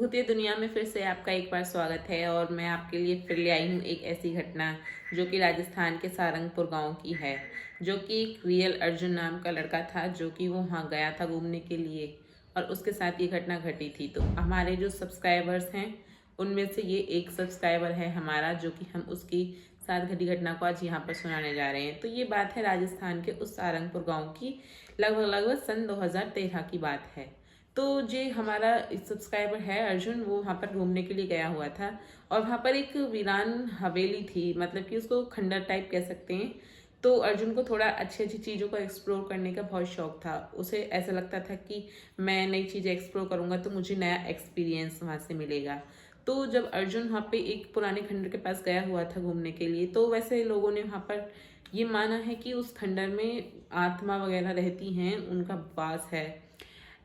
भूतिया दुनिया में फिर से आपका एक बार स्वागत है और मैं आपके लिए फिर ले आई हूँ एक ऐसी घटना जो कि राजस्थान के सारंगपुर गांव की है। जो कि एक रियल अर्जुन नाम का लड़का था जो कि वो वहाँ गया था घूमने के लिए और उसके साथ ये घटना घटी थी। तो हमारे जो सब्सक्राइबर्स हैं उनमें से ये एक सब्सक्राइबर है हमारा जो कि हम उसकी साथ घटी घटना को आज यहाँ पर सुनाने जा रहे हैं। तो ये बात है राजस्थान के उस सारंगपुर गाँव की, लगभग लगभग सन 2013 की बात है। तो जे हमारा सब्सक्राइबर है अर्जुन, वो वहाँ पर घूमने के लिए गया हुआ था और वहाँ पर एक वीरान हवेली थी, मतलब कि उसको खंडर टाइप कह सकते हैं। तो अर्जुन को थोड़ा अच्छी अच्छी चीज़ों को एक्सप्लोर करने का बहुत शौक था। उसे ऐसा लगता था कि मैं नई चीज़ें एक्सप्लोर करूँगा तो मुझे नया एक्सपीरियंस वहाँ से मिलेगा। तो जब अर्जुन वहाँ पे एक पुराने खंडर के पास गया हुआ था घूमने के लिए, तो वैसे लोगों ने वहाँ पर ये माना है कि उस खंडर में आत्मा वगैरह रहती हैं, उनका वास है।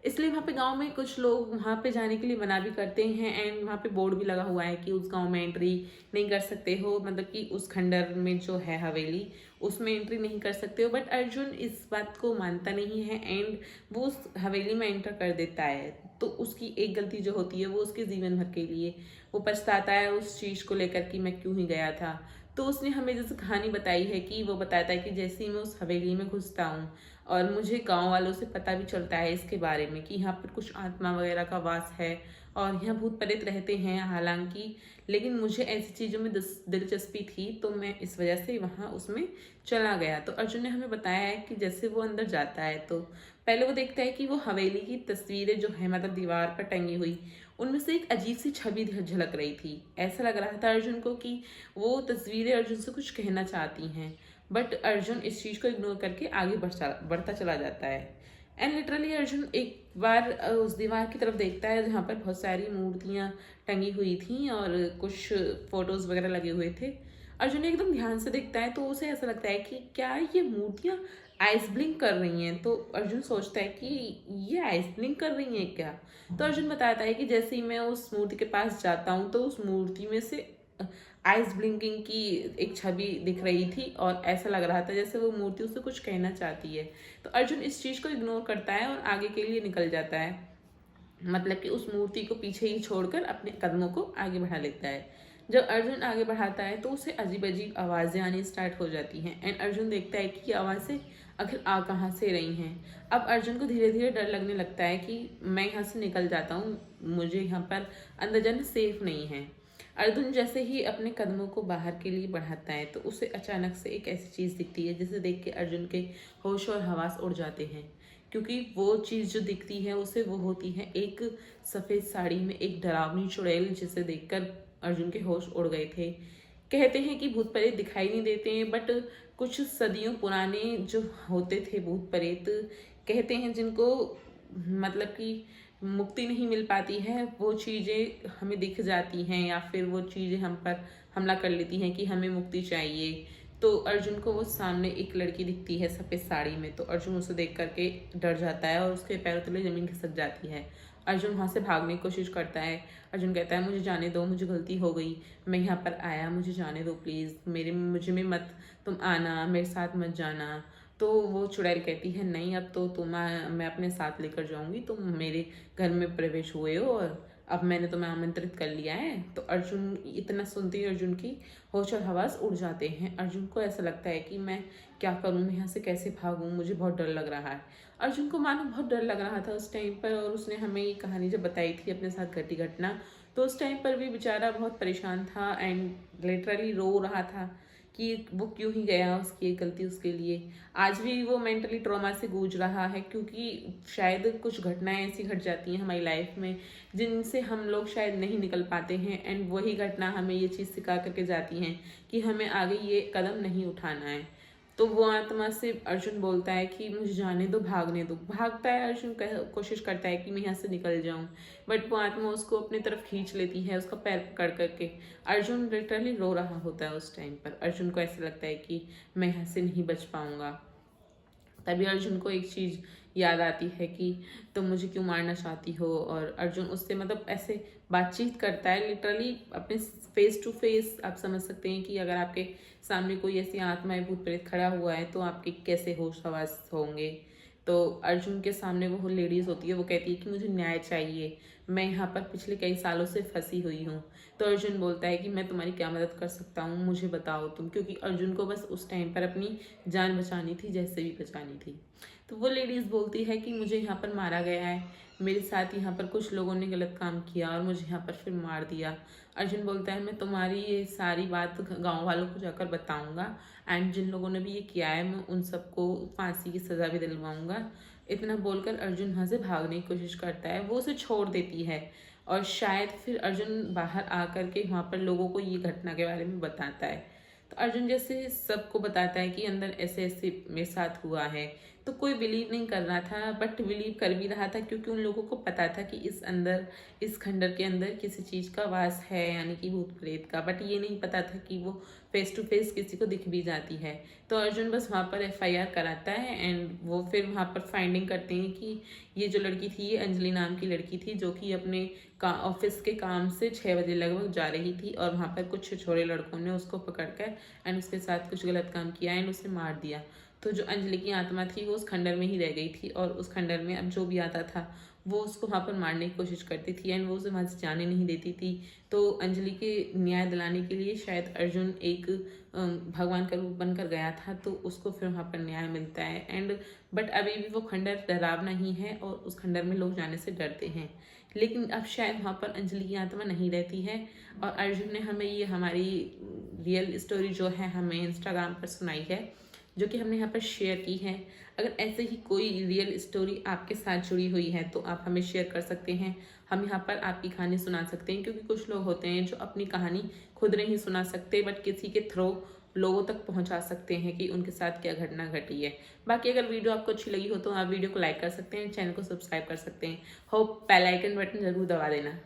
इसलिए वहाँ पे गांव में कुछ लोग वहाँ पे जाने के लिए मना भी करते हैं एंड वहाँ पे बोर्ड भी लगा हुआ है कि उस गांव में एंट्री नहीं कर सकते हो, मतलब कि उस खंडर में जो है हवेली उसमें एंट्री नहीं कर सकते हो। बट अर्जुन इस बात को मानता नहीं है एंड वो उस हवेली में एंटर कर देता है। तो उसकी एक गलती जो होती है वो उसके जीवन भर के लिए वो पछताता है उस चीज़ को लेकर कि मैं क्यों ही गया था। तो उसने हमें जैसे कहानी बताई है कि वो बताता है कि जैसे ही मैं उस हवेली में घुसता हूँ और मुझे गांव वालों से पता भी चलता है इसके बारे में कि यहाँ पर कुछ आत्मा वगैरह का वास है और यहाँ भूत प्रेत रहते हैं हालांकि, लेकिन मुझे ऐसी चीज़ों में दिलचस्पी थी तो मैं इस वजह से वहाँ उसमें चला गया। तो अर्जुन ने हमें बताया है कि जैसे वो अंदर जाता है तो पहले वो देखता है कि वो हवेली की तस्वीरें जो है मतलब दीवार पर टंगी हुई, उनमें से एक अजीब सी छवि झलक रही थी। ऐसा लग रहा था अर्जुन को कि वो तस्वीरें अर्जुन से कुछ कहना चाहती हैं। बट अर्जुन इस चीज़ को इग्नोर करके आगे बढ़ता चला जाता है। एंड लिटरली अर्जुन एक बार उस दीवार की तरफ देखता है जहाँ पर बहुत सारी मूर्तियाँ टंगी हुई थी और कुछ फोटोज वगैरह लगे हुए थे। अर्जुन एकदम ध्यान से देखता है तो उसे ऐसा लगता है कि क्या ये मूर्तियाँ आइस ब्लिंक कर रही हैं। तो अर्जुन सोचता है कि ये आइस ब्लिंक कर रही हैं क्या। तो अर्जुन बताता है कि जैसे ही मैं उस मूर्ति के पास जाता हूँ तो उस मूर्ति में से आइस ब्लिंकिंग की एक छवि दिख रही थी और ऐसा लग रहा था जैसे वो मूर्ति उससे कुछ कहना चाहती है। तो अर्जुन इस चीज़ को इग्नोर करता है और आगे के लिए निकल जाता है, मतलब कि उस मूर्ति को पीछे ही छोड़कर अपने कदमों को आगे बढ़ा लेता है। जब अर्जुन आगे बढ़ाता है तो उसे अजीब अजीब आवाज़ें आनी स्टार्ट हो जाती हैं एंड अर्जुन देखता है कि ये आवाज़ें आखिर आ कहाँ से रही हैं। अब अर्जुन को धीरे धीरे डर लगने लगता है कि मैं यहाँ से निकल जाता हूँ, मुझे यहाँ पर अंदर जाना सेफ नहीं है। अर्जुन जैसे ही अपने कदमों को बाहर के लिए बढ़ाता है तो उसे अचानक से एक ऐसी चीज़ दिखती है जिसे देख के अर्जुन के होश और हवास उड़ जाते हैं। क्योंकि वो चीज़ जो दिखती है उसे वो होती है एक सफ़ेद साड़ी में एक डरावनी चुड़ैल, जिसे देखकर अर्जुन के होश उड़ गए थे। कहते हैं कि भूत प्रेत दिखाई नहीं देते हैं बट कुछ सदियों पुराने जो होते थे भूत प्रेत, कहते हैं जिनको मतलब कि मुक्ति नहीं मिल पाती है, वो चीज़ें हमें दिख जाती हैं या फिर वो चीज़ें हम पर हमला कर लेती हैं कि हमें मुक्ति चाहिए। तो अर्जुन को वो सामने एक लड़की दिखती है सफ़ेद साड़ी में, तो अर्जुन उसे देख करके डर जाता है और उसके पैरों तले ज़मीन खिसक जाती है। अर्जुन वहाँ से भागने की कोशिश करता है। अर्जुन कहता है मुझे जाने दो, मुझे गलती हो गई, मैं यहाँ पर आया, मुझे जाने दो प्लीज़, मेरे मुझे में मत तुम आना, मेरे साथ मत जाना। तो वो चुड़ैल कहती है नहीं, अब तो मैं अपने साथ लेकर जाऊंगी, तुम मेरे घर में प्रवेश हुए हो और अब मैंने तुम्हें आमंत्रित कर लिया है। तो अर्जुन इतना सुनते ही अर्जुन की होश और हवास उड़ जाते हैं। अर्जुन को ऐसा लगता है कि मैं क्या करूँ, मैं यहाँ से कैसे भागूँ, मुझे बहुत डर लग रहा है। अर्जुन को मानो बहुत डर लग रहा था उस टाइम पर, और उसने हमें ये कहानी जब बताई थी अपने साथ घटी घटना, तो उस टाइम पर भी बेचारा बहुत परेशान था एंड लिटरली रो रहा था कि वो क्यों ही गया, उसकी एक गलती उसके लिए। आज भी वो मेंटली ट्रॉमा से गूंज रहा है क्योंकि शायद कुछ घटनाएं ऐसी घट जाती हैं हमारी लाइफ में जिनसे हम लोग शायद नहीं निकल पाते हैं एंड वही घटना हमें ये चीज़ सिखा करके जाती हैं कि हमें आगे ये कदम नहीं उठाना है। तो वो आत्मा से अर्जुन बोलता है कि मुझे जाने दो, भागने दो। भागता है अर्जुन, कोशिश करता है कि मैं यहाँ से निकल जाऊँ, बट वो आत्मा उसको अपनी तरफ खींच लेती है, उसका पैर पकड़ करके। अर्जुन लिटरली रो रहा होता है उस टाइम पर। अर्जुन को ऐसा लगता है कि मैं यहाँ से नहीं बच पाऊंगा। तभी अर्जुन को एक चीज़ याद आती है कि तुम मुझे क्यों मारना चाहती हो, और अर्जुन उससे मतलब ऐसे बातचीत करता है लिटरली अपने फेस टू फेस। आप समझ सकते हैं कि अगर आपके सामने कोई ऐसी आत्मा भूत प्रेत खड़ा हुआ है तो आपके कैसे होश हवास होंगे। तो अर्जुन के सामने वो लेडीज़ होती है, वो कहती है कि मुझे न्याय चाहिए, मैं यहाँ पर पिछले कई सालों से फंसी हुई हूँ। तो अर्जुन बोलता है कि मैं तुम्हारी क्या मदद कर सकता हूँ, मुझे बताओ तुम, क्योंकि अर्जुन को बस उस टाइम पर अपनी जान बचानी थी, जैसे भी बचानी थी। तो वो लेडीज़ बोलती है कि मुझे यहाँ पर मारा गया है, मेरे साथ यहाँ पर कुछ लोगों ने गलत काम किया और मुझे यहाँ पर फिर मार दिया। अर्जुन बोलता है मैं तुम्हारी ये सारी बात गांव वालों को जाकर बताऊंगा, एंड जिन लोगों ने भी ये किया है मैं उन सबको फांसी की सज़ा भी दिलवाऊंगा। इतना बोलकर अर्जुन वहाँ से भागने की कोशिश करता है, वो उसे छोड़ देती है और शायद फिर अर्जुन बाहर आकर के वहाँ पर लोगों को ये घटना के बारे में बताता है। तो अर्जुन जैसे सबको बताता है कि अंदर ऐसे ऐसे मेरे साथ हुआ है, तो कोई बिलीव नहीं कर रहा था, बट बिलीव कर भी रहा था क्योंकि उन लोगों को पता था कि इस खंडर के अंदर किसी चीज़ का वास है, यानी कि भूत प्रेत का। बट ये नहीं पता था कि वो फेस टू फेस किसी को दिख भी जाती है। तो अर्जुन बस वहाँ पर FIR कराता है, एंड वो फिर वहाँ पर फाइंडिंग करते हैं कि ये जो लड़की थी ये अंजलि नाम की लड़की थी, जो कि अपने ऑफिस के काम से 6 बजे लगभग जा रही थी और वहाँ पर कुछ छोटे लड़कों ने उसको पकड़कर एंड उसके साथ कुछ गलत काम किया एंड उसे मार दिया। तो जो अंजलि की आत्मा थी वो उस खंडर में ही रह गई थी और उस खंडर में अब जो भी आता था वो उसको वहाँ पर मारने की कोशिश करती थी एंड वो उसे वहाँ से जाने नहीं देती थी। तो अंजलि के न्याय दिलाने के लिए शायद अर्जुन एक भगवान का रूप बनकर गया था, तो उसको फिर वहाँ पर न्याय मिलता है। एंड बट अभी भी वो खंडर डरावना ही है और उस खंडर में लोग जाने से डरते हैं। लेकिन अब शायद वहाँ पर अंजलि की आत्मा नहीं रहती है और अर्जुन ने हमें ये हमारी रियल स्टोरी जो है हमें इंस्टाग्राम पर सुनाई है, जो कि हमने यहाँ पर शेयर की है। अगर ऐसे ही कोई रियल स्टोरी आपके साथ जुड़ी हुई है तो आप हमें शेयर कर सकते हैं, हम यहाँ पर आपकी कहानी सुना सकते हैं, क्योंकि कुछ लोग होते हैं जो अपनी कहानी खुद नहीं सुना सकते बट किसी के थ्रू लोगों तक पहुंचा सकते हैं कि उनके साथ क्या घटना घटी है। बाकी अगर वीडियो आपको अच्छी लगी हो तो आप वीडियो को लाइक कर सकते हैं, चैनल को सब्सक्राइब कर सकते हैं। होप बेल आइकन बटन जरूर दबा देना।